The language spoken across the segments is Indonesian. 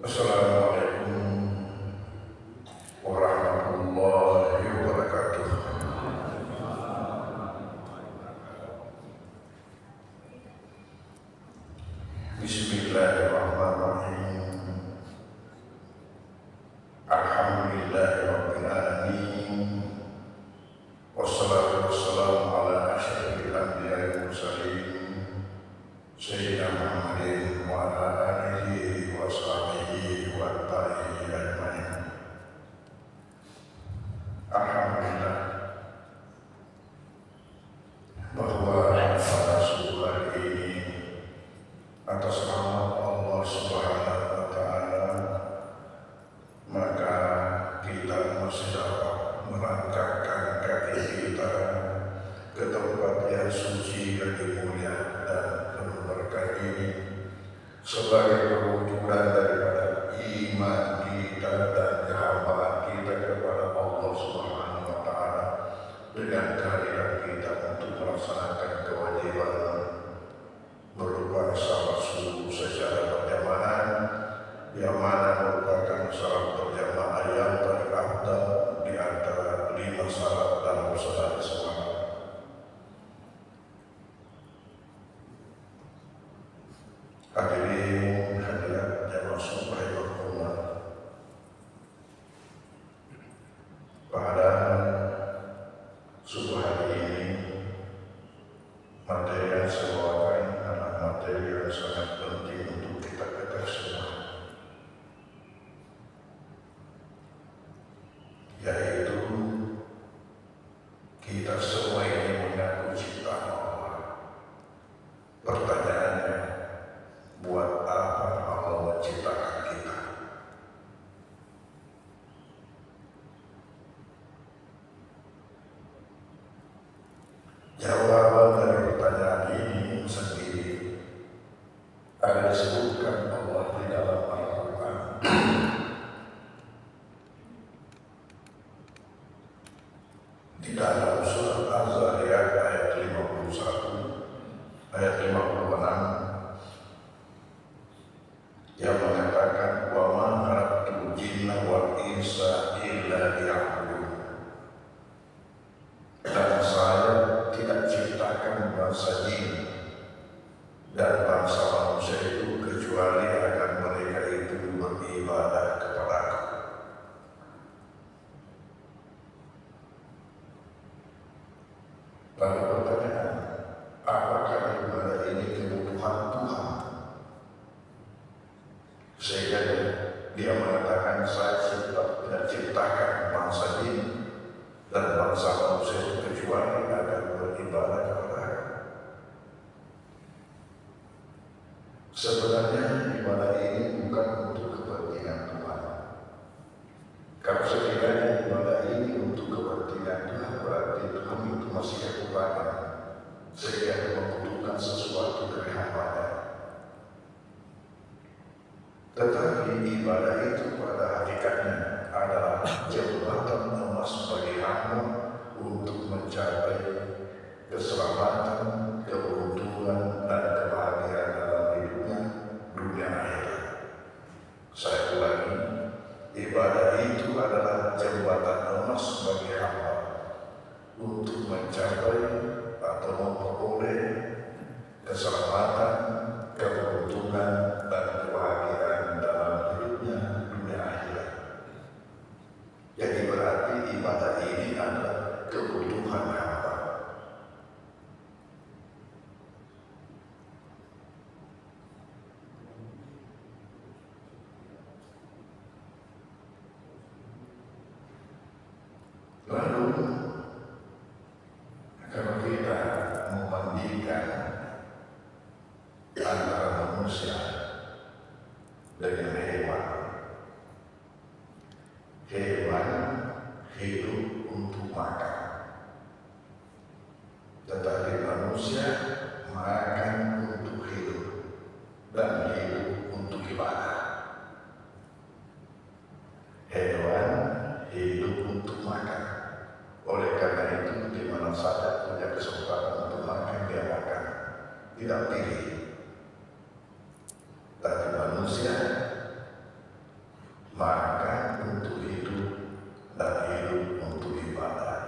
Assalamualaikum warahmatullahi wabarakatuh. Bismillahirrahmanirrahim. Alhamdulillahirabbil alamin. Wassalatu wassalamu ala asyrofil anbiya'i wal mursalin sayyidina Muhammadin wa ala alihi wa sahbihi wa atba'ihi ajmain. Alhamdulillah bahwa pada subuh hari ini atas rahmat Allah Subhanahu wa taala maka kita masih dapat melangkahkan kaki kita ke tempat yang suci dan mulia dan penuh berkah ini sebagai perwujudan daripada iman kita dan kehambaan kita kepada Allah Subhanahu wa taala dengan kehadiran kita untuk melaksanakan kewajiban berupa salat subuh secara berjamaah, yang mana merupakan salat berjamaah yang terafdal di antara 5 salat dalam sehari semalam. Hadirin hadirat jamaah subhanallah, pada subuh hari ini materi yang saya bawakan adalah materi yang sangat penting untuk kita ketahui semua, yaitu kita semua ini mengaku ciptaan Allah. Pertanyaannya, buat apa Allah menciptakan kita? Jawaban dari pertanyaan ini sendiri ada disebutkan Allah di dalam Al-Quran. Di dalam surat Az-Zariyat ayat 51, ayat 56 yang mengatakan wa ma khalaqtul jinna wal insa illa liya'budun. Dan saya tidak ciptakan bangsa jin dan bangsa manusia itu kecuali agar mereka itu beribadah kepada Aku. Lalu pertanyaan, apakah ibadah ini kebutuhan Tuhan? Sehingga dia mengatakan saya tidak ciptakan bangsa jin dan bangsa manusia itu kecuali agar beribadah kepada Aku. Sebenarnya ibadah ini bukan untuk kepentingan Tuhan. Kalau sekiranya ibadah ini untuk kepentingan Tuhan, berarti Tuhan itu masih kekurangan sehingga membutuhkan sesuatu dari hamba-Nya. Tetapi ibadah itu pada hakikatnya adalah jembatan emas sekali lagi, ibadah itu adalah jembatan emas bagi hamba untuk mencapai atau memperoleh keselamatan, keberuntungan, dan kebahagiaan dalam hidupnya dunia akhirat. Jadi berarti ibadah ini adalah kebutuhan hamba. Lalu kalau kita membandingkan antara manusia dengan hewan, hewan hidup untuk makan, tetapi manusia makan untuk hidup dan hidup untuk ibadah. Hewan hidup untuk makan. Oleh karena itu, di mana saja punya kesempatan untuk makan, dia makan, tidak pilih. Tapi manusia makan untuk hidup dan hidup untuk ibadah.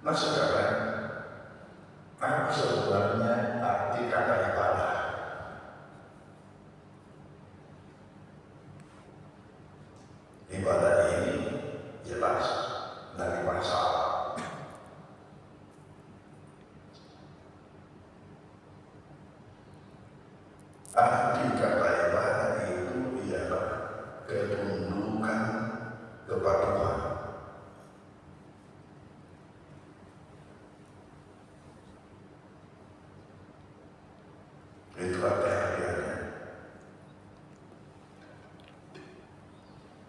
Nah sekarang, apa sebenarnya arti kata ibadah? Ibadah ini jelas dari bahasa Arab. Arti kata ibadah itu ialah ketundukan kepada Tuhan. Itu artinya.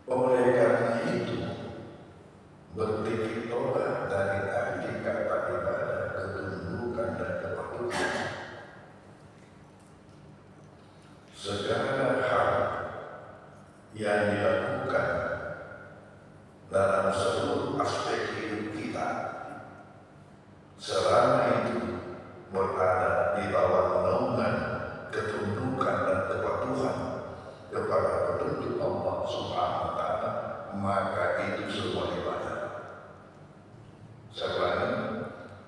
Oleh karena itu, berpikirlah dari arti kata ibadah, ketundukan dan kepatuhan. Segala hal yang dilakukan dalam seluruh aspek hidup kita, selama itu berada di bawah naungan ketundukan dan kepatuhan kepada petunjuk Allah Subhanahu wa Ta'ala, maka itu semua ibadah.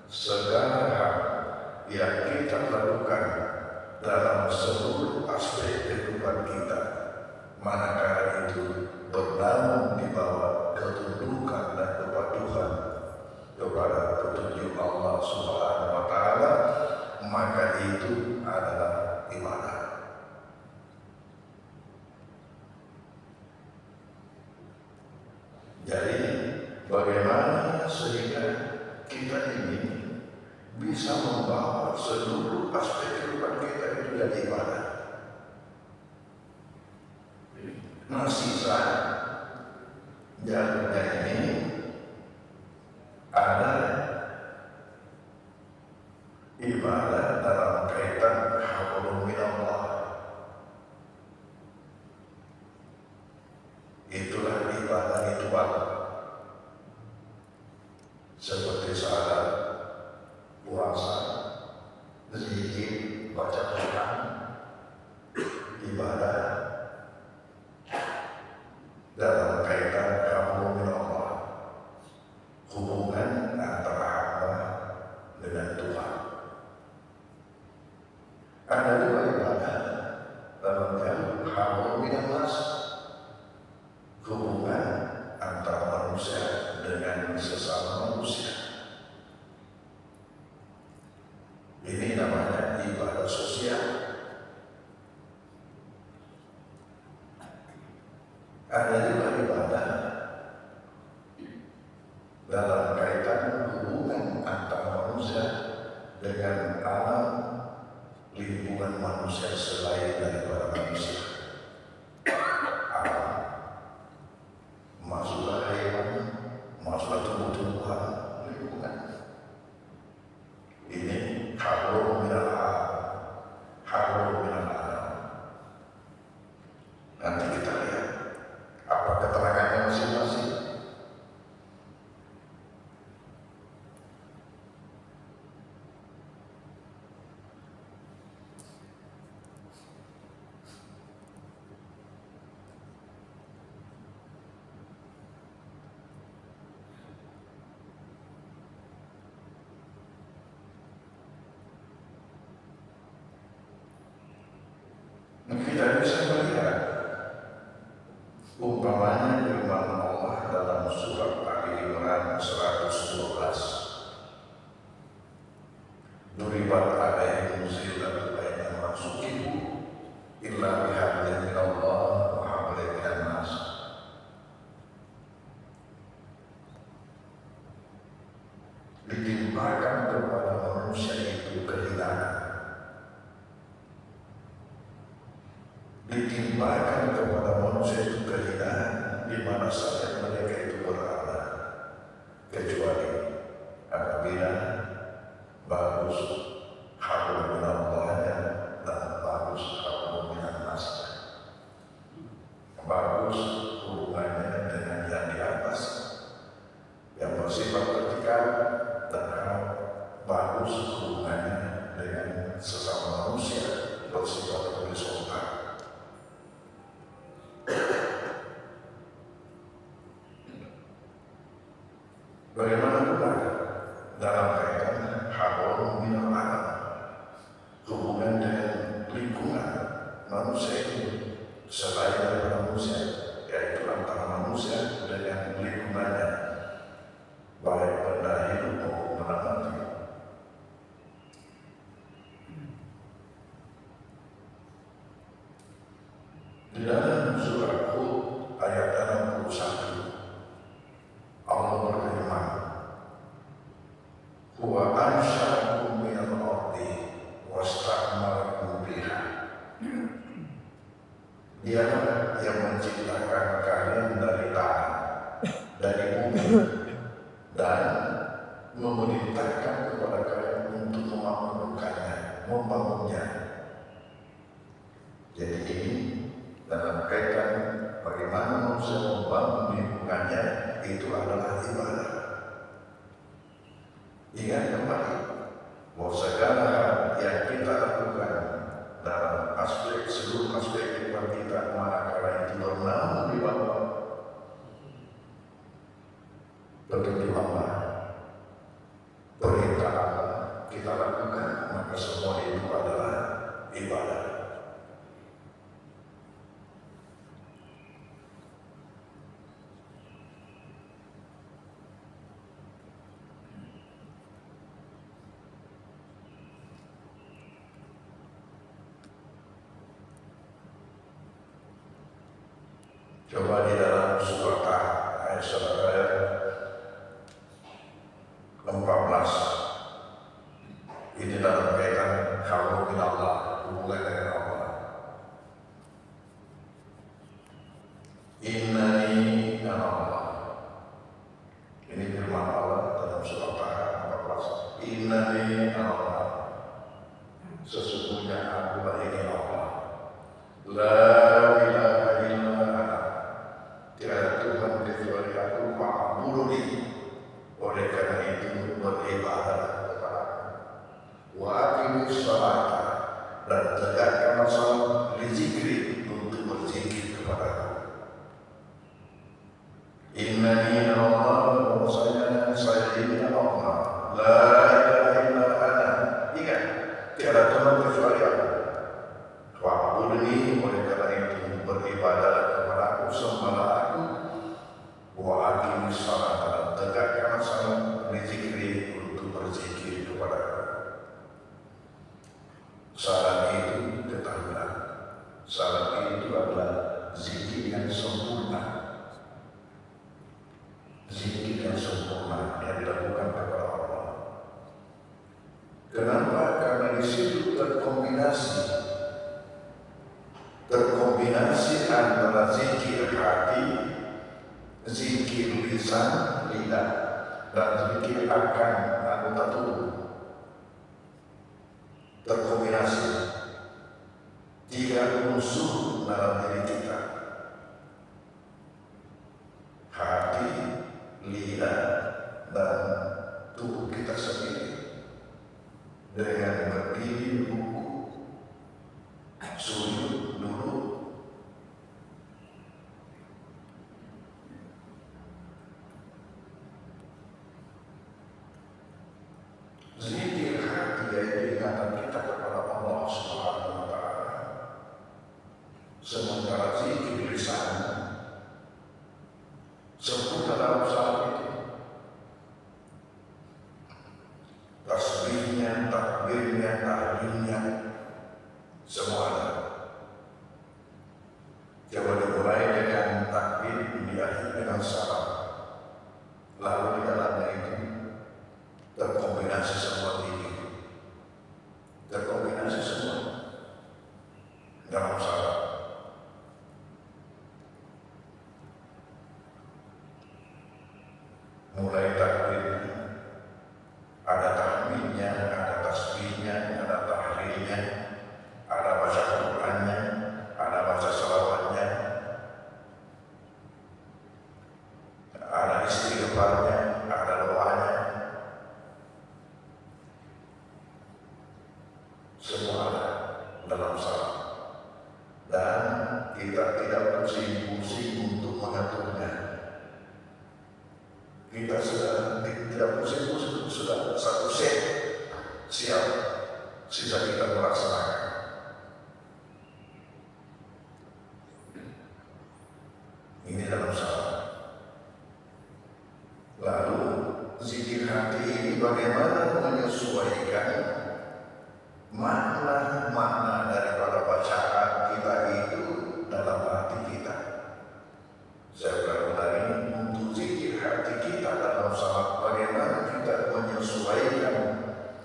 Segala hal yang kita lakukan dalam seluruh aspek kehidupan kita, manakala itu bernaung di bawah ketundukan dan kepatuhan kepada petunjuk Allah Subhanahu wa Ta'ala, maka itu adalah ibadah. Jadi bagaimana sehingga kita ini bisa membawa seluruh aspek kehidupan kita itu jadi ibadah? Nah sisa jalurnya ini ada ibadah dalam kaitan hablum minallah. Itulah ibadah ritual seperti salat, puasa, zikir, baca Quran, ibadah dalam kaitan hablum minallah, hubungan antara hamba dengan Tuhan. Ada juga ibadah dalam kaitan hablum minallah, hubungan antara manusia dengan sesama manusia. Ini namanya ibadah sosial. Ada juga ibadah dalam kaitan hubungan antara manusia dengan alam lingkungan manusia selain daripada manusia. Masuklah hewan, masuklah tumbuh-tumbuhan, lingkungan. Ini hablum minal alam, hablum minal alam. Nanti kita lihat apa keterangannya masing-masing. duribat alaihim zillatun aina masukibu illa bihablin minallah wa hablin minan nas. Ditimpakan kepada manusia itu kehinaan, ditimpakan kepada manusia itu kehinaan di mana saja mereka itu berada, kecuali apabila bagus hablum minallahnya dan bagus hablum minan nas, bagus hubungannya dengan yang di atas yang bersifat vertikal, dan bagus hubungannya dengan sesama manusia bersifat horizontal. Bagaimana pula dalam kaitan hablum minal alam, hubungan dengan lingkungan manusia itu selain dari manusia, yaitu antara manusia dengan lingkungannya, baik benda hidup maupun benda mati. Di dalam surah Hud ayat 61, Allah berfirman, "Huwa ansha'akum minal ardi wasta'marakum biha." Dialah yang menciptakan kalian dari tanah, dari bumi, dan memerintahkan kepada kalian untuk memakmurkannya, membangunnya. Jadi ini dalam kaitan bagaimana manusia membangun lingkungannya, itu adalah ibadah. Ingat kembali bahwa segala hal yang kita lakukan dalam seluruh aspek kehidupan kita, manakala itu bernaung di bawah petunjuk Allah, perintah Allah, kita lakukan, maka semua itu adalah ibadah. Coba di dalam surah ayat 14, ini dalam kaitan hablum minallah, hubungan dengan Allah. Innani anallah, ini firman Allah dalam surah Taha 14. Innani anallah, sesungguhnya akulah ini Allah. La ilaha illa ana, tiada Tuhan kecuali aku, fa'buduni, oleh karena itu beribadah kepada aku. Wa aqimis sholata, dan tegakkan salat li zikri, untuk berzikir kepada aku. Innani Allah, bahwasanya saya ini Allah. La ilaha illa ana, ingat, tiada Tuhan kecuali aku. Fa'budni, oleh karena itu beribadah kepada aku, sembahlah aku. Wa aqimis sholata, tegakkan salat li zikri, untuk berzikir kepada aku. Salat itu ketahuilah, salat itu adalah zikir yang sempurna, zikir yang sempurna yang dilakukan kepada Allah. Kenapa? Karena di situ terkombinasi antara zikir hati, zikir lisan, lidah, dan zikir akan anggota tubuh. Terkombinasi 3 unsur dalam diri kita: hati, lidah, dan tubuh kita sendiri. Dengan berdiri, ruku, sujud, duduk, zikir hati yaitu ingatan kita kepada Allah Subhanahu wa Ta'ala. Sementara zikir lisan sempurna dalam saat itu, tasbihnya, takbir muridnya, ahlinya, semuanya. Coba dimulai dengan takbir, diakhiri dengan salam. Lalu di dalamnya itu terkombinasi semua ini, terkombinasi semua dalam salam. Mulai takbir, ada tahmidnya, ada tasbihnya, ada tahlilnya, ada baca Qur'annya, ada baca salawatnya, ada istighfarnya, ada doanya, semua ada dalam salam. Dan kita tidak pusing-pusing untuk mengaturnya. Kita sudah tidak pusing-pusing, sudah satu set siap, sisa kita melaksanakan. Ini dalam salam. Lalu zikir hati ini bagaimana menyesuaikan makna-makna daripada bacaan kita itu dalam hati kita. Saya ulang lagi, untuk zikir hati kita dalam salat, bagaimana kita menyesuaikan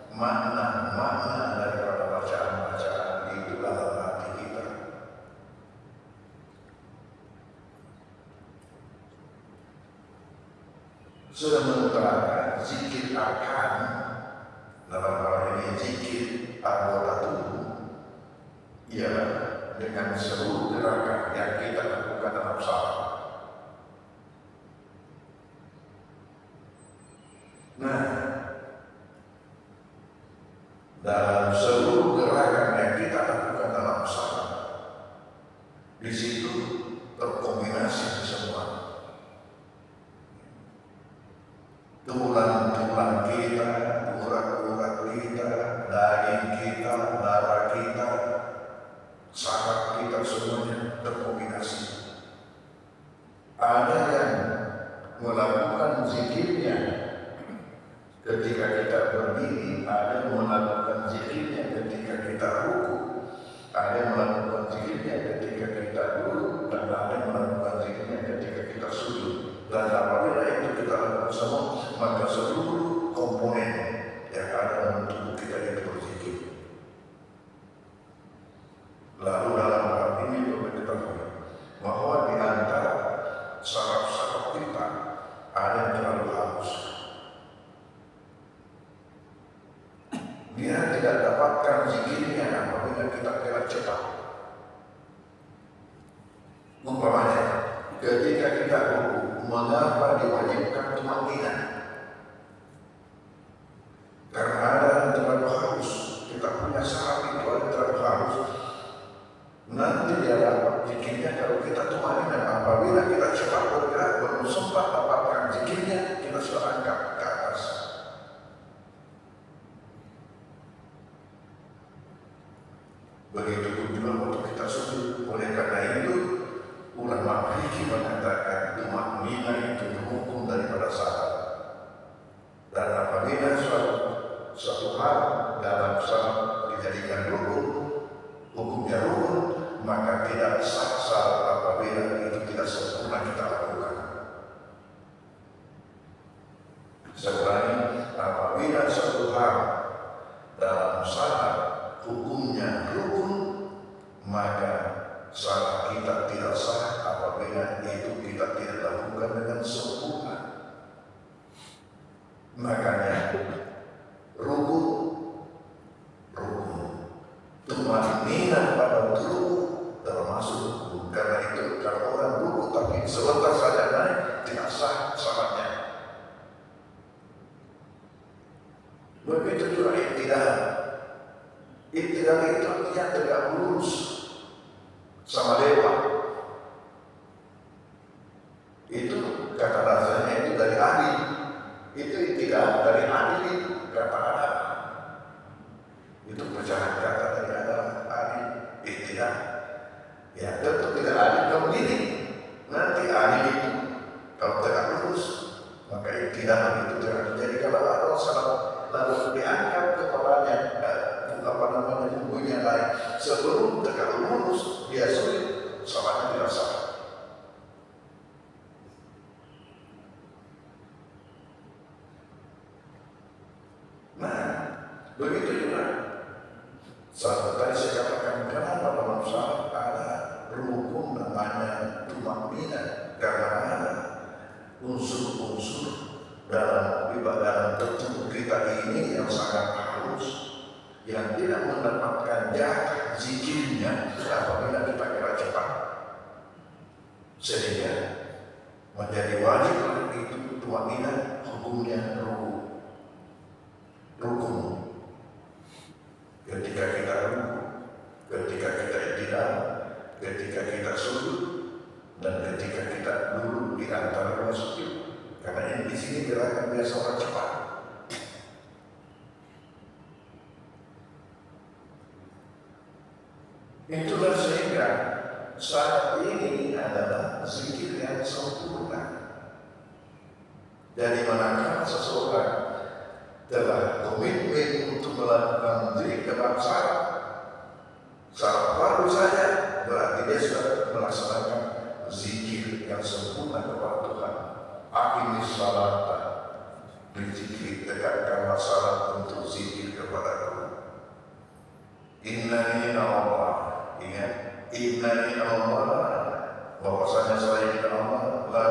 makna-makna daripada bacaan-bacaan itu dalam hati kita. Sudah mengutarakan zikir arkan, dalam hal ini zikir anggota tubuh, ialah dengan seluruh gerakan yang kita lakukan dalam salat. Nah, dalam seluruh gerakan yang kita lakukan dalam salat, di situ terkombinasi semua. Tulang-tulang kita, urat-urat kita, daging kita, darah kita, saraf kita, semuanya terkombinasi. Ada yang melakukan zikirnya ketika kita berdiri, ada yang melakukan zikirnya ketika kita ruku, ada yang melakukan zikirnya ketika kita duduk, dan ada yang melakukan zikirnya ketika kita sujud. Dan apabila itu kita lakukan semua, maka seluruh komponen yang ada dalam tubuh kita itu berzikir. Lalu dalam hal ini perlu diketahui bahwa di antara saraf-saraf kita ada yang terlalu halus. Dia tidak dapatkan zikirnya apabila kita gerak cepat. Umpamanya, ketika kita ruku, mengapa diwajibkan tumanina? Karena ada yang terlalu halus. Kita punya saraf itu ada terlalu halus. Nanti dia dapat zikirnya kalau kita tumanina. Apabila kita cepat bergerak, belum sempat dapatkan zikirnya, kita sudah angkat ke atas. Begitu juga waktu kita sujud. Oleh karena itu, ulama fikih mengatakan tumanina itu hukum daripada salat. Dan apabila suatu hal dalam salat dijadikan rukun, hukumnya rukun, maka tidak sah salat apabila itu tidak sempurna kita lakukan. Selain apabila suatu hal dalam salat hukumnya rukun, maka salat kita tidak sah apabila itu kita tidak lakukan dengan sempurna. Makanya rukun, tumanina pada rukun termasuk rukun. Karena itu kalau orang rukun tapi sebentar saja naik, tidak sah salatnya. Begitu juga iktidal. Iktidal itu artinya tegak lurus sama dewa. Itu kata rasanya itu dari adil. Itu iktidal dari adil itu kata adil. Itu pecahan kata dari adil. Iktidal. Ya tentu tidak adil kalau begini. Nanti adil itu kalau tegak lurus, maka iktidal itu terjadi. Jadi kalau ada salah lalu diangkat kepalanya, Begitu juga tadi saya katakan kenapa dalam salat ada rukun namanya tumaknina, karena ada unsur-unsur dalam ibadah tertentu kita ini yang sangat halus, yang tidak mendapatkan jatah zikirnya apabila kita kira cepat, sehingga menjadi wajib itu tumaknina hukumnya rukun. Ketika kita ruku, ketika kita i'tidal, ketika kita sujud, dan ketika kita duduk di antara dua sujud. Karena ini di sini gerakan biasa orang cepat. Itulah sehingga saat ini adalah zikir yang sempurna. Jadi manakala seseorang telah komitmen untuk melakukan zikir dalam syarat baru saja, berarti dia sudah melaksanakan zikir yang sempurna kepada Tuhan. Aqimis salata, berzikir, tegakkanlah salat untuk zikir kepada-Ku. Innani Allah, ingat, innani Allah, bahwasanya saya ini Allah, la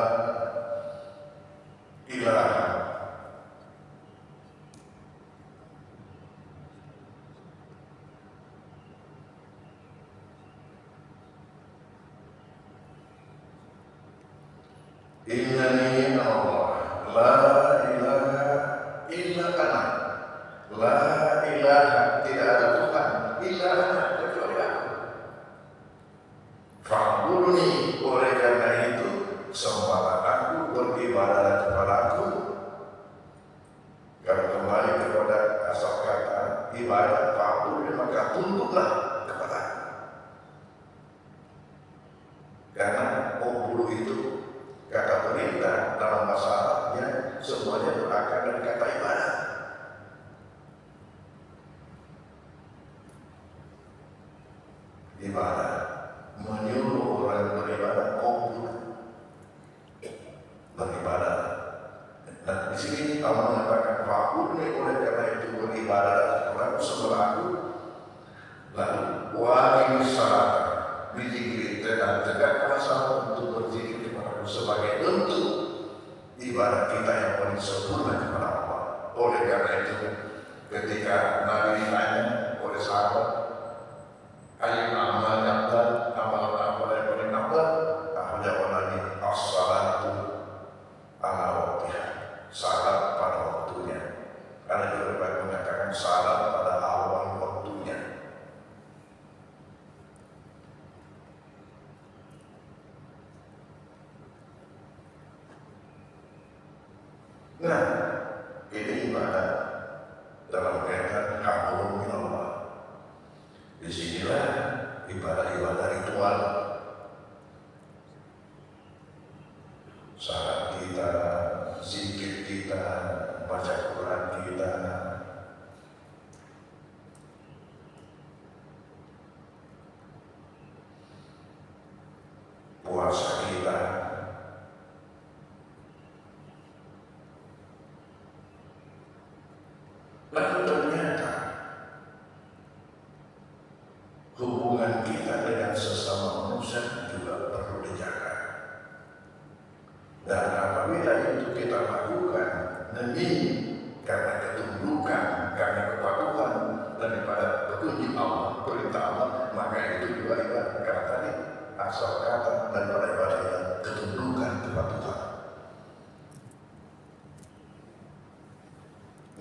ilaha. Innani Allah, la ilaha illa ana, la ilaha, tidak ada Tuhan illa ana, kecuali aku. Fa'budni, oleh karena itu sembahlah aku, beribadah kepada aku. Kalau kembali kepada asal kata ibadah, fa'budni, maka tunduklah kepada aku. Karena ubud itu kata perintah dalam bahasa Arabnya semuanya berakar dari kata ibadah. Ibadah menyuruh orang beribadah, beribadah. Dan di sini Allah mengatakan fa'budni, oleh karena itu beribadah kepada aku, lalu waqimis salata, berzikir, tegakkanlah salat untuk berzikir kepada-Ku sebagai bentuk ibadah kita yang paling sempurna kepada Allah. Oleh karena itu, ketika Nabi ditanya oleh sahabat, ayyul a'mali afdal, amalan apa yang paling afdal? Jawab Nabi, as-salatu ala waqtiha, salat pada waktunya. Ada juga yang mengatakan salat pada awal waktunya. Nah, ini ibadah dalam kaitan hablum minallah. Disinilah ibadah-ibadah ritual, salat kita, zikir kita, baca Quran kita, puasa kita. Lalu ternyata hubungan kita dengan sesama manusia juga perlu dijaga. Dan apabila itu kita lakukan demi karena ketundukan, karena kepatuhan daripada petunjuk Allah, perintah Allah, maka itu juga ibadah. Karena tadi asal kata daripada ibadah yang ketundukan kepada Tuhan.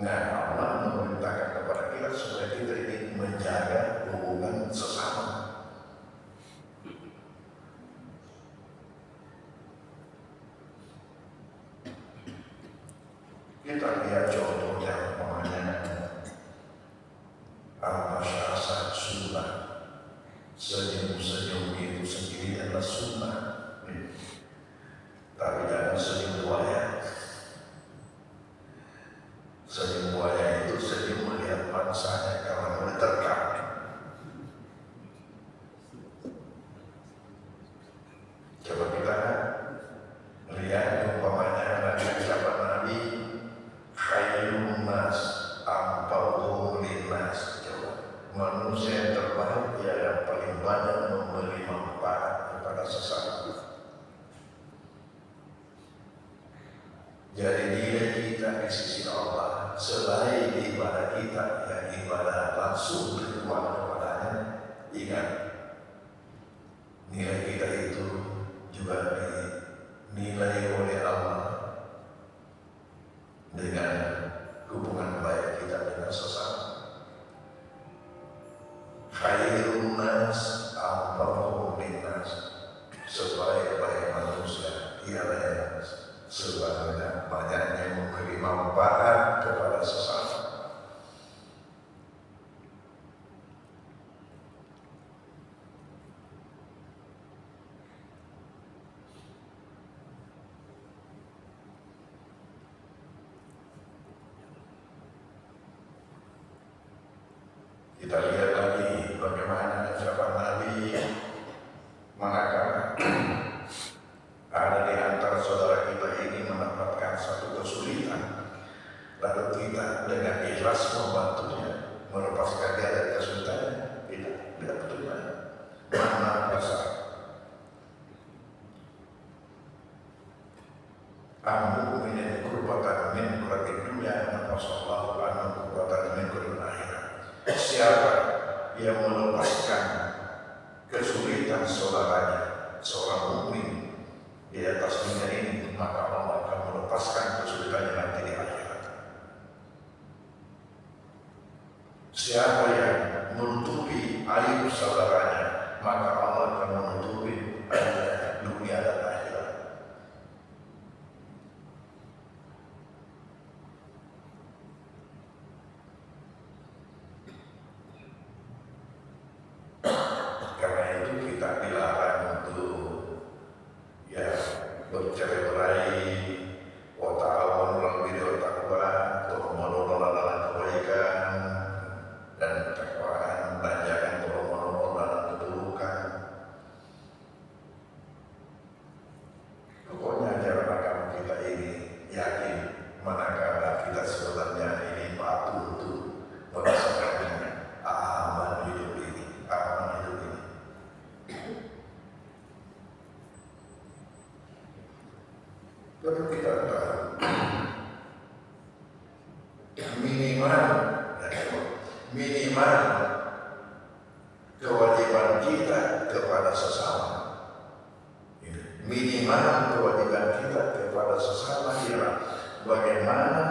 Nah, Allah memerintahkan kepada kita supaya kita ini menjaga hubungan sesama. Kita lihat contohnya namanya al-masyarakat sunnah. Senyum-senyum itu sendiri adalah sunnah. Tapi jangan senyum buaya. Senyum buaya itu senyum melihat mangsanya kalau mendekat. Coba kita lihat umpamanya Nabi sahabat Nabi khairun nas anfa'uhum lin manusia yang terbaik ia yang paling banyak memberi manfaat kepada sesama. Jadi nilai kita di sisi Allah selain ibadah kita yang ibadah langsung berdoa kepadanya, ingat nilai kita itu juga dinilai oleh Allah dengan hubungan baik kita dengan sesama. Khairun nas anfa'uhum linnas, sebaik-baik manusia ialah yang sebanyak-banyaknya memberi manfaat kepada sesama. Kita lihat lagi bagaimana ucapan Nabi manakala ada di antara saudara kita ini mendapatkan satu kesulitan, lalu kita dengan ikhlas membantunya, melepaskan dia dari kesulitannya. Tidak terima. Mana pasal Ambu ini kurbatan min kurati dunia, nafasallahu anhu kurbatan min kurati akhirat. Siapa yang melepaskan kesulitan saudaranya, seorang mukmin di atas dunia ini, maka Allah akan melepaskan kesulitannya nanti di akhirat. Siapa yang menutupi aib saudaranya, maka Allah akan menutupi aib dunia dan akhirat. Karena itu kita dilarang untuk bercerai-berai, wata'awanu 'alal birri wat taqwa, untuk dalam kebaikan dan ketakwaan, dan jangan tolong-menolong dalam keburukan. Pokoknya ajaran agama kita ini yakin manakala kita sebenarnya ini patuh untuk merasakan aman hidup ini. Perlu kita tahu minimal kewajiban kita kepada sesama. Minimal kewajiban kita kepada sesama ialah bagaimana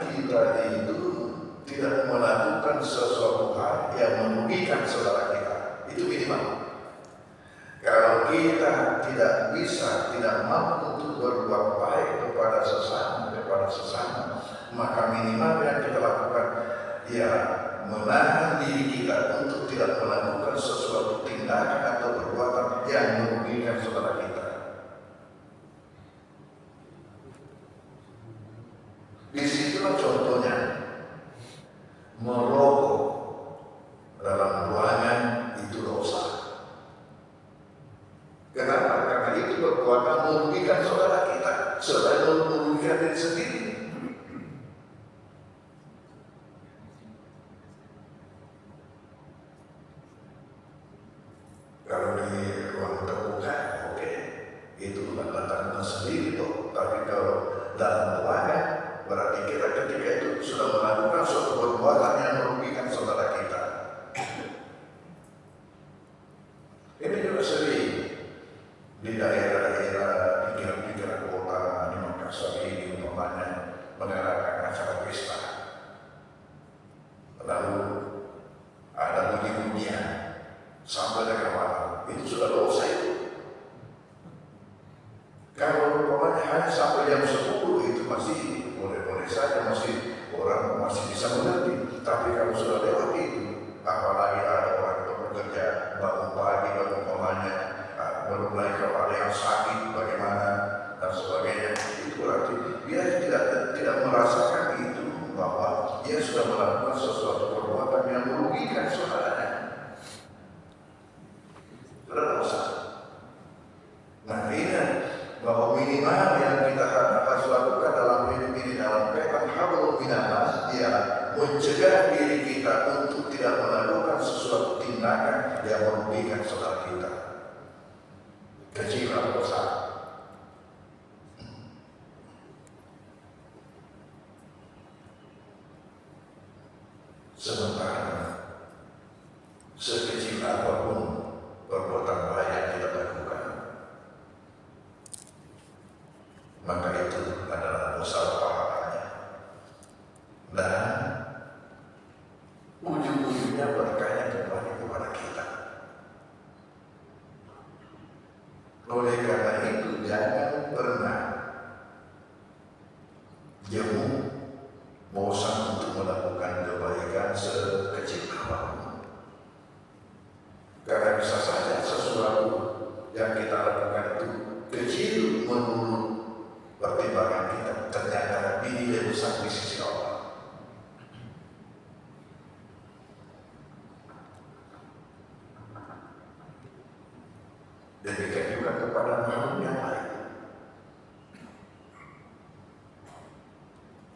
kita itu tidak melakukan sesuatu hal yang merugikan saudara kita. Itu minimal. Kalau kita tidak mampu untuk berbuat baik kepada sesama, maka minimal yang kita lakukan ialah menahan diri kita untuk tidak melakukan sesuatu tindakan atau perbuatan yang merugikan saudara kita. Disitulah contohnya merokok dalam ruangan itu dosa. Kenapa? Karena itu perbuatan merugikan saudara kita selain merugikan diri sendiri. Kalau di ruang terbuka, oke, itu latar sendiri toh. Tapi kalau dalam ruangan, berarti kita ketika itu sudah melakukan suatu perbuatan yang merugikan saudara kita. Ini juga sering di daerah-daerah pinggiran kota di Makassar ini umpamanya mengadakan acara pesta, lalu ada bunyi-bunyian sampai dengan malam, itu sudah dosa itu. Kalau umpamanya hanya sampai jam 10 itu masih boleh-boleh saja, orang masih bisa mengerti. Tapi kalau sudah lewat itu, apalagi ada orang bekerja bangun pagi, umpamanya belum lagi kalau ada yang sakit bagaimana dan sebagainya, itu berarti dia tidak merasakan itu bahwa dia sudah melakukan sesuatu perbuatan yang merugikan saudaranya. Sudah dosa. Nah, ini bahwa minimal yang kita harus lakukan dalam hidup ini dalam mencegah diri kita untuk tidak melakukan sesuatu tindakan yang merugikan saudara kita, kecil atau besar. Sementara sekecil apapun perbuatan baik yang kita lakukan, maka itu adalah besar pahalanya, dan ujung-ujungnya berkahnya kembali kepada kita. Oleh karena itu, jangan pernah jemu bosan untuk melakukan kebaikan sekecil apapun. Karena bisa saja sesuatu yang kita lakukan itu kecil menurut pertimbangan kita, ternyata dinilai besar di sisi Allah. Demikian juga kepada makhluk yang lain.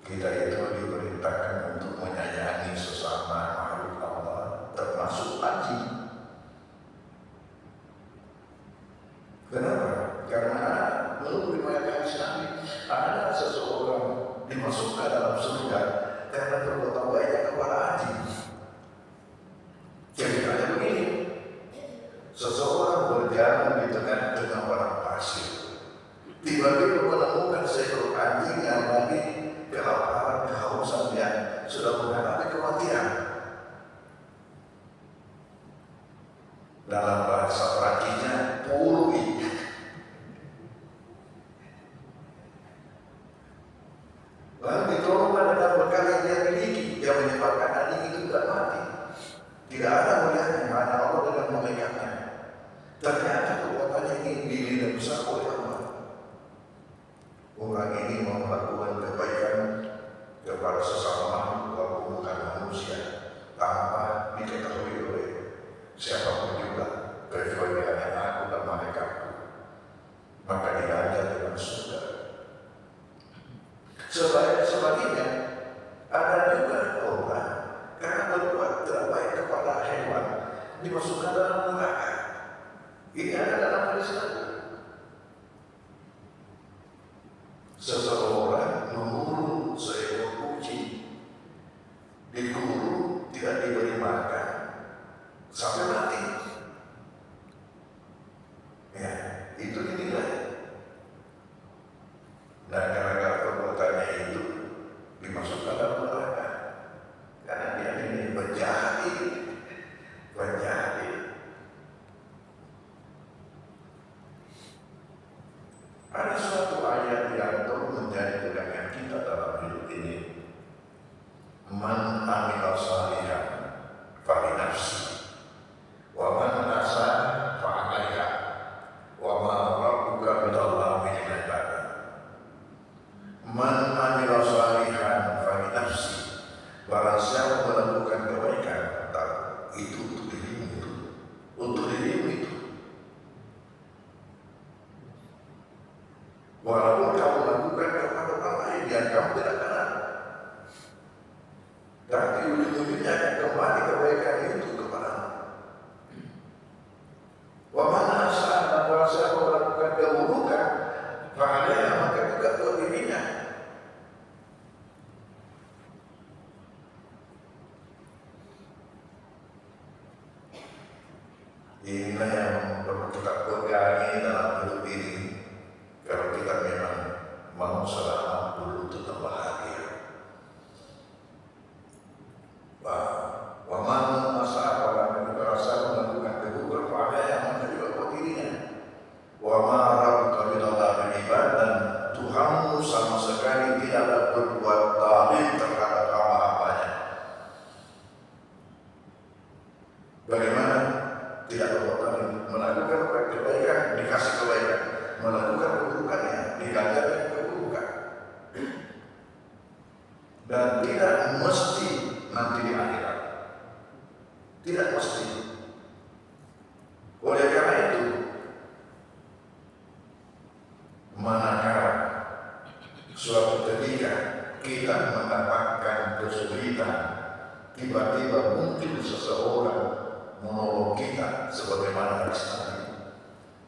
Kita itu diperintahkan untuk menyayangi sesama makhluk Allah, termasuk anjing. Kenapa? Karena menurut riwayat Islam ada seseorang dimasukkan dalam surga karena perbuatan baiknya kepada anjing. Ceritanya begini, seseorang berjalan di tengah-tengah padang pasir, tiba-tiba menemukan seekor anjing yang lagi kelaparan, kehausan, yang sudah menghadapi kematian. Dalam bahasa Prancisnya, pului. Lalu ditolongkan dengan bekal yang dia miliki, yang menyebabkan anjing itu tidak mati. Tidak ada melihatnya, hanya Allah dengan memegangnya. Ternyata perbuatannya ini dinilai besar oleh Allah. Orang ini mau melakukan kebaikan kepada sesama makhluk walaupun bukan manusia, tanpa diketahui oleh siapapun juga, kecuali hanya aku dan malaikatku, maka diajar dengan surga. Sebaliknya, ada juga orang karena berbuat tidak baik kepada hewan dimasukkan dalam neraka. Ini ada dalam hadis Nabi. Seseorang memburu seekor kucing, diburu tidak diberi makan sampai mati. Ya, itu dinilai. Dan gara-gara perbuatannya itu dimasukkan dalam neraka. Karena dia ini penjahat. Ada suatu ayat yang perlu menjadi pegangan kita dalam hidup ini. Man amila shalihan fali nafsi, wa man asaa fa 'alaiha, wa ma rabbuka bidzallami lil 'abid. Man amila shalihan fali nafsi, barang siapa melakukan kebaikan, itu untuk dirimu, untuk dirimu itu. Walaupun kamu lakukan kepada orang lain yang kamu tidak kenal, tapi ujung-ujungnya akan kembali kebaikan itu kepadamu. Wa man asaa, dan barang siapa melakukan keburukan, fa'alaiha, maka juga untuk dirinya. Inilah yang perlu kita pegangi dalam hidup ini. Kalau kita memang mau selamat dulu tetap bahagia. Wa man asaa, orang yang merasa melakukan keburukan, fa'alaiha, maka juga buat dirinya. Wa ma rabbuka bidzallami lil 'abid, dan Tuhanmu sama sekali tidaklah berbuat zalim terhadap hamba-hambanya. Bagaimana tidak berbuat zalim? Melakukan kebaikan dikasih kebaikan, melakukan keburukannya diganjar dengan keburukan. Dan tidak mesti nanti di akhirat, tidak mesti. Oleh karena itu, manakala suatu ketika kita mendapatkan kesulitan tiba-tiba muncul seseorang menolong kita sebagaimana hadis Nabi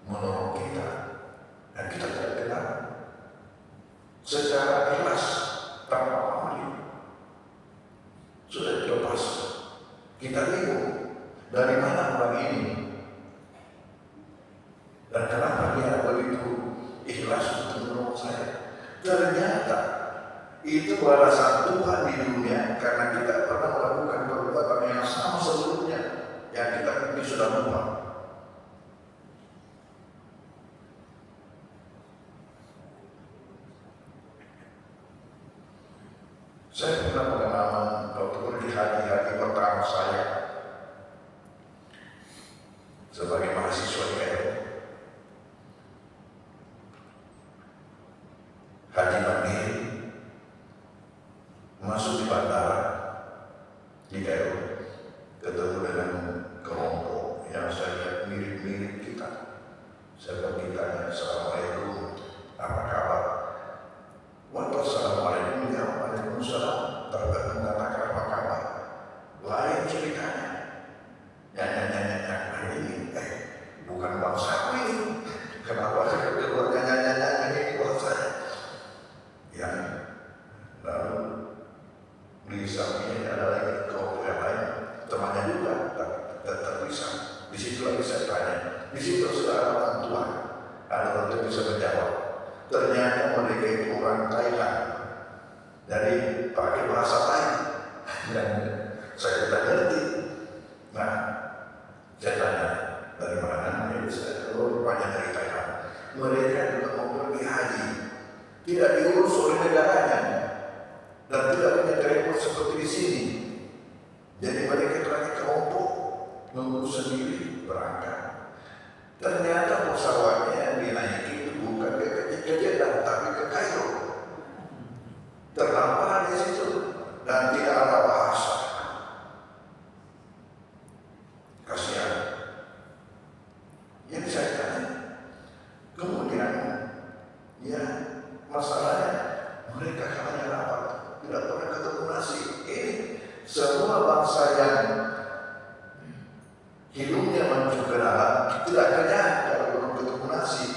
menolong kita dan kita tidak kenal secara ikhlas tanpa pamrih sudah dilepas. Kita bingung dari mana orang ini dan kenapa dia begitu ikhlas untuk menolong saya. Ternyata itu balasan Tuhan di dunia karena kita pernah melakukan perbuatan yang sama sebelumnya yang kita mungkin sudah lupa. Saya pernah pengalaman waktu pergi haji pertama saya sebagai mahasiswa di Kairo. Haji Mandiri masuk di bandara di Kairo, ketemu dengan kelompok yang saya lihat mirip-mirip kita. Saya pergi tanya, "Assalamualaikum, apa kabar?" "Wassalamualaikum, ya waalaikumsalam." Tergantung katakan apa kabar. Lain ceritanya. Nyanyi-nyanyi ini, bukan bangsaku ini. Kenapa saya keluar nyanyi-nyanyi ini bangsa? Yang lalu di sampingnya ada lagi kelompok yang lain, temannya juga tetap bisa. Di situ lagi saya tanya. Di situ sudah ada orang tua, ada orang tua bisa menjawab. Ternyata mereka itu orang Thailand, jadi pakai bahasa lain dan saya tidak ngerti. Nah, saya tanya dari mana? Saya rupanya dari Thailand. Mereka juga mau pergi haji, tidak diurus oleh negaranya dan tidak punya travel seperti di sini. Jadi mereka lagi kelompok mengurus sendiri berangkat. Ternyata pesawatnya yang dinaiki itu bukan ke Jeddah tapi ke Kairo. Terlambat di situ dan tidak ada bahasa. Kasihan. Jadi saya tanya, kemudian ya masalahnya mereka hanya rapat, tidak pernah ketemu nasi. Ini semua bangsa yang hidungnya menuju ke dalam tidak kenyang kalau belum ketemu nasi.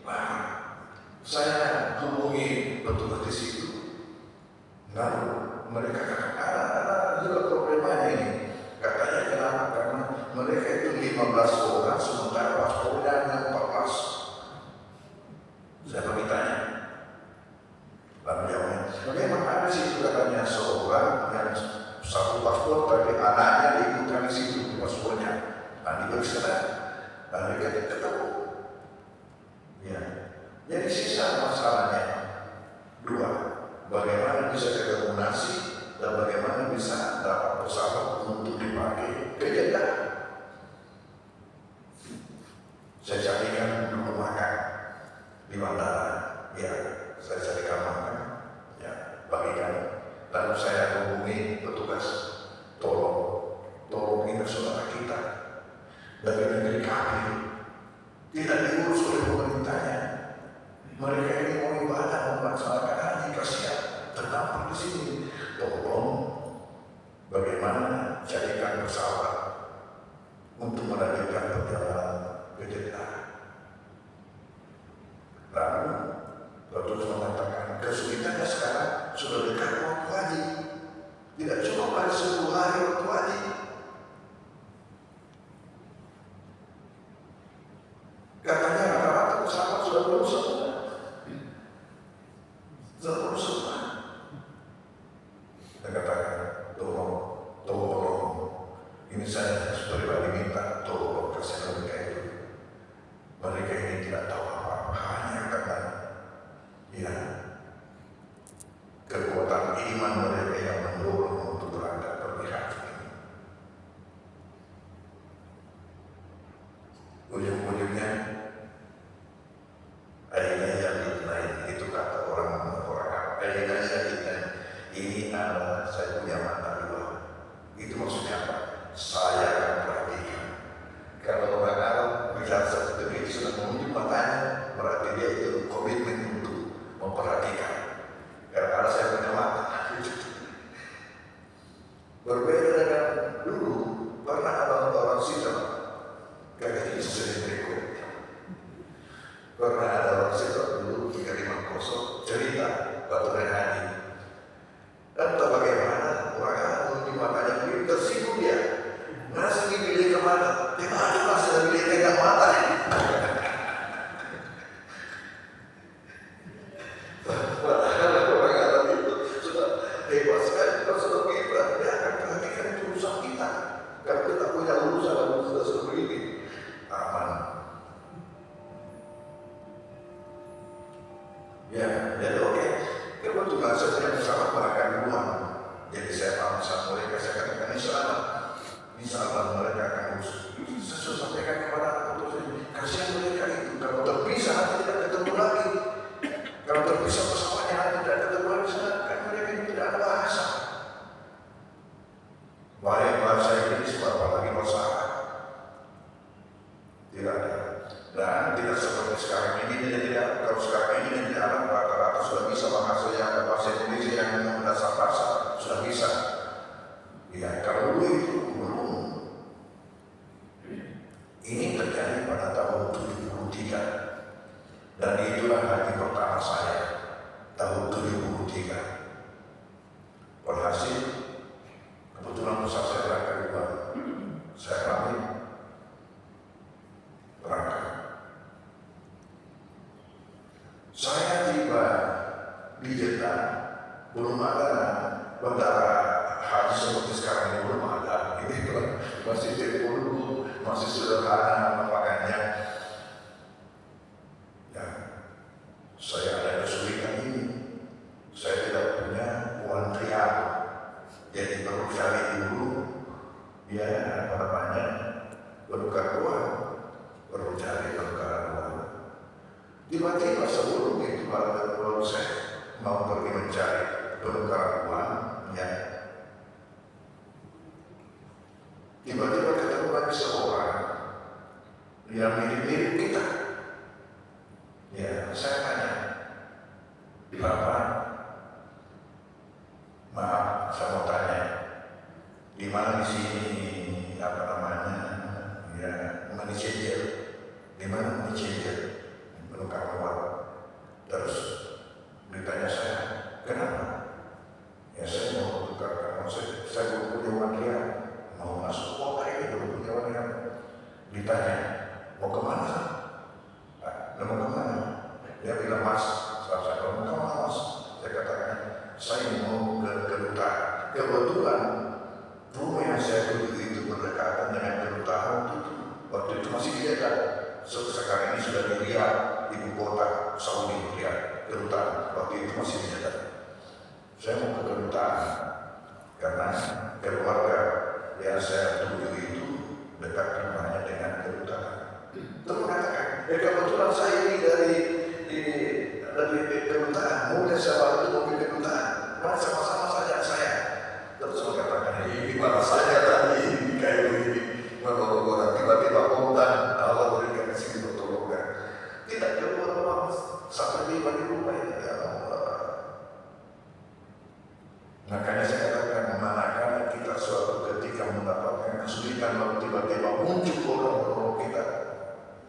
Nah, saya hubungi petugas di situ. Lalu mereka katakan ada juga problemanya ini. Katanya kenapa? Karena mereka itu 15 orang sementara paspornya hanya 14. Saya pergi tanya. Lalu jawabnya, memang ada situ katanya seorang yang satu paspor tapi anaknya diikutkan di situ paspornya. Nah, diperiksa dan mereka ketemu. Ya, jadi sisa masalahnya dua, bagaimana bisa ketemu nasi dan bagaimana bisa dapat pesawat untuk dipakai ke Jeddah. Saya carikan dulu makan di bandara, ya saya carikan makan, ya bagikan. Lalu saya hubungi petugas, tolong ini saudara kita dari negeri kami tidak diurus oleh pemerintahnya. Mereka ini mau ibadah, melaksanakan haji, kasihan terdampar di sini. Tolong bagaimana carikan pesawat untuk melanjutkan perjalanan ke Jeddah. Lalu petugas mengatakan kesulitannya sekarang sudah dekat waktu haji, tidak cukup ada 10 hari waktu haji. Katanya rata-rata pesawat sudah penuh semua. Saya katakan, tolong, ini saya pribadi minta, tolong kasih mereka itu. Mereka ini tidak tahu apa-apa, hanya karena ya kekuatan iman mereka yang mendorong untuk berangkat pergi haji ini. Ujung-ujungnya akhirnya itu kata orang akhirnya ini adalah saya punya mata dua. Itu maksudnya apa? Saya akan perhatikan. Kalau orang Arab bicara seperti itu sudah menunjuk matanya, berarti dia itu komitmen untuk Tidak ada. Dan tidak seperti sekarang ini, tidak. Kalau sekarang ini anak rata-rata sudah bisa menghasilkan bahasa Indonesia yang mendasar bahasa, sudah bisa. Ya, kalau dulu itu belum. Ini terjadi pada tahun 73. Dan itulah hari pertama saya, tahun 73. Berhasil, kebetulan usaha saya berangkat juga. Saya pamit berangkat. Saya tiba di Jeddah, belum ada bandara haji seperti sekarang ini, belum ada. Ini masih dulu, masih sederhana makanya. Ya, saya ada kesulitan ini. Saya tidak punya uang rial, jadi perlu cari dulu. Ya, apa namanya, berukar uang, perlu cari berukar uang. Tiba-tiba sebelum itu baru saya mau pergi mencari berukar uang, ya. Tiba-tiba ketemu lagi seorang yang mirip-mirip kita. Ya, saya tanya, Bapak, maaf, saya mau tanya, di mana di sini apa namanya, ya, money changer, di mana money changer, menukar uang. Terus ditanya saya, kenapa? Ya saya mau tukar uang, saya belum punya uang dia, mau masuk kota ini belum punya uang dia. Ditanya, mau kemana? Mau kemana? Dia bilang, Mas, saya mau kemana, Mas? Saya katakan, saya mau ke kedutaan. Kebetulan rumah yang saya duduk itu berdekatan dengan kedutaan itu. Waktu itu masih di Jeddah. Sekarang ini sudah di Riyadh, ibu kota Saudi, Riyadh, kedutaan. Waktu itu masih di Jeddah. Saya mau ke kedutaan karena keluarga yang saya tuju itu dekat rumahnya dengan kedutaan. Itu mengatakan, kebetulan saya ini dari kedutaan, mudah saya itu mau ke kedutaan, mari sama-sama saja saya. Terus saya katakan, ini mana saja tadi, ini kayak begini, menolak tiba-tiba kontan, Allah berikan di sini pertolongan. Tidak keluar sampai tiba di rumah ini, ya Allah. Makanya saya katakan, manakala kita suatu ketika mendapatkan kesulitan, lalu tiba-tiba muncul orang-orang kita,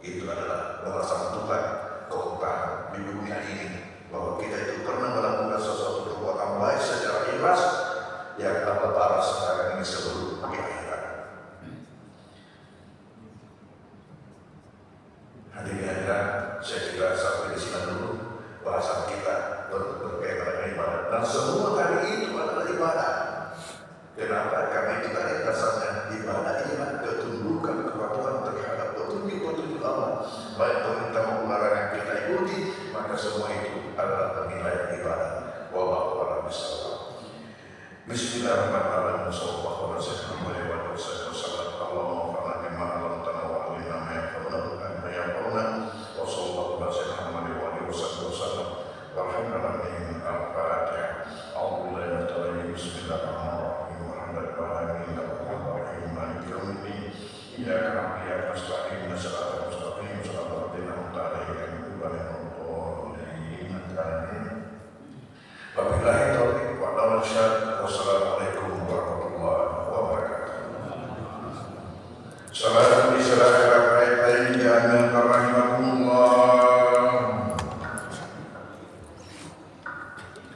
itu adalah balasan Tuhan keutamaan di dunia ini, bahwa kita itu pernah melakukan sesuatu perbuatan baik secara ikhlas yang dapat balas sekarang ini sebelum di akhirat. Hadirin hadirat, saya kira sampai di sini dulu bahasan kita berkaitan dengan ibadah, dan semua hari itu adalah ibadah. Kenapa? Karena kita lihat dasarnya ibadah ialah ketundukan kepatuhan terhadap petunjuk-petunjuk Allah. Baik perintah maupun larangan kita ikuti, maka semua itu adalah penilaian ibadah. Wallahu a'lam bishawab. Bismillahirrahmanirrahim. Sallallahu alaihi wasallam. Allahumma fa'alna bima 'allamtana wa 'allimna ma yanfa'una wa yanfa'una. Wa sallallahu alaihi wasallam. Alhamdulillah. Al-Fatihah. A'udzu billahi minasy shaitonir rajim. Bismillahirrahmanirrahim. Alhamdulillahi rabbil maliki yaumiddin. Iyyaka na'budu wa iyyaka nasta'in. Ihdinas siratal mustaqim. Shiratal ladzina an'amta 'alaihim ghairil maghdubi 'alaihim waladdallin. Wabillahi taufiq wa hidayah.